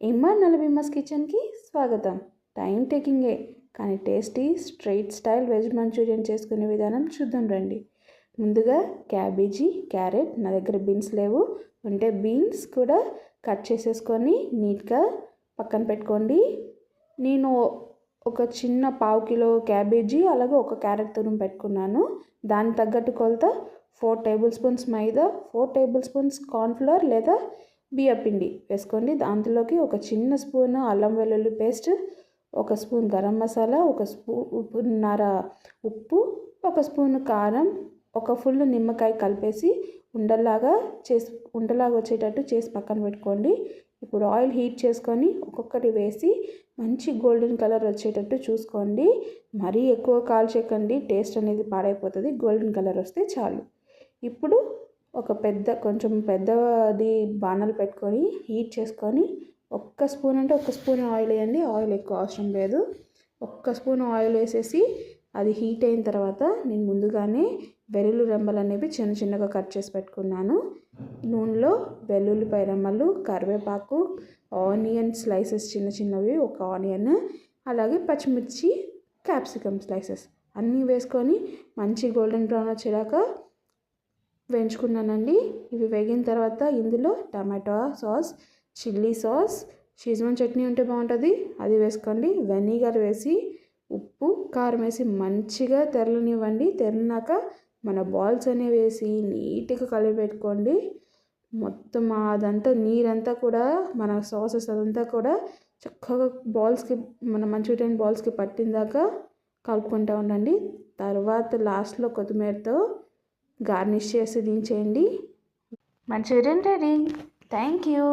MR నలభీమస్ కిచెన్కి స్వాగతం. Time టేకింగే కానీ tasty street style veg Manchurian చేసుకునే విధానం చూద్దాం రండి. ముందుగా క్యాబేజీ, క్యారెట్, నా దగ్గర బీన్స్ లేవు, ఉంటే బీన్స్ కూడా కట్ చేసేసుకొని నీట్గా పక్కన పెట్టుకోండి. నేను ఒక చిన్న పావు కిలో క్యాబేజీ అలాగే ఒక క్యారెట్ తురుము పెట్టుకున్నాను. దానికి తగ్గట్టు కొలత 4 టేబుల్ స్పూన్స్ మైదా, 4 టేబుల్ స్పూన్స్ కార్న్ఫ్లోర్ లేదా బియ్యపిండి వేసుకోండి. దాంట్లోకి ఒక చిన్న స్పూన్ అల్లం వెల్లుల్లి పేస్ట్, ఒక స్పూన్ గరం మసాలా, ఒక స్పూన్నర ఉప్పు, ఒక స్పూన్ కారం, ఒక ఫుల్ నిమ్మకాయ కలిపేసి ఉండలాగా వచ్చేటట్టు చేసి పక్కన పెట్టుకోండి. ఇప్పుడు ఆయిల్ హీట్ చేసుకొని ఒక్కొక్కటి వేసి మంచి గోల్డెన్ కలర్ వచ్చేటట్టు చూసుకోండి. మరీ ఎక్కువ కాల్చేయకండి, టేస్ట్ అనేది పాడైపోతుంది. గోల్డెన్ కలర్ వస్తే చాలు. ఇప్పుడు కొంచెం పెద్దది బాణలు పెట్టుకొని హీట్ చేసుకొని ఒక్క స్పూన్ ఆయిల్ వేయండి. ఆయిల్ ఎక్కువ అవసరం లేదు. ఒక్క స్పూన్ ఆయిల్ వేసేసి అది హీట్ అయిన తర్వాత నేను ముందుగానే వెల్లుల్లి రెమ్మలు అనేవి చిన్న చిన్నగా కట్ చేసి పెట్టుకున్నాను. నూనెలో వెల్లుల్లిపాయ రెమ్మలు, కరివేపాకు, ఆనియన్ స్లైసెస్ చిన్న చిన్నవి, ఒక ఆనియన్, అలాగే పచ్చిమిర్చి, క్యాప్సికమ్ స్లైసెస్ అన్నీ వేసుకొని మంచి గోల్డెన్ బ్రౌన్ వచ్చేదాకా వేయించుకున్నానండి. ఇవి వేగిన తర్వాత ఇందులో tomato sauce, chilli sauce, schezwan chutney ఉంటే బాగుంటుంది, అది వేసుకోండి. వెనిగర్ వేసి ఉప్పు, కారం వేసి మంచిగా తెరలనివ్వండి. తెరలినాక మన బాల్స్ అనేవి వేసి నీట్గా కలిపి పెట్టుకోండి. మొత్తం అదంతా నీరంతా కూడా మన సాసెస్ అదంతా కూడా చక్కగా మన మంచూరియన్ బాల్స్కి పట్టిందాకా కలుపుకుంటూ ఉండండి. తర్వాత లాస్ట్లో కొత్తిమీరతో గార్నిష్ చేసి దించేయండి. Manchurian ready. Thank you.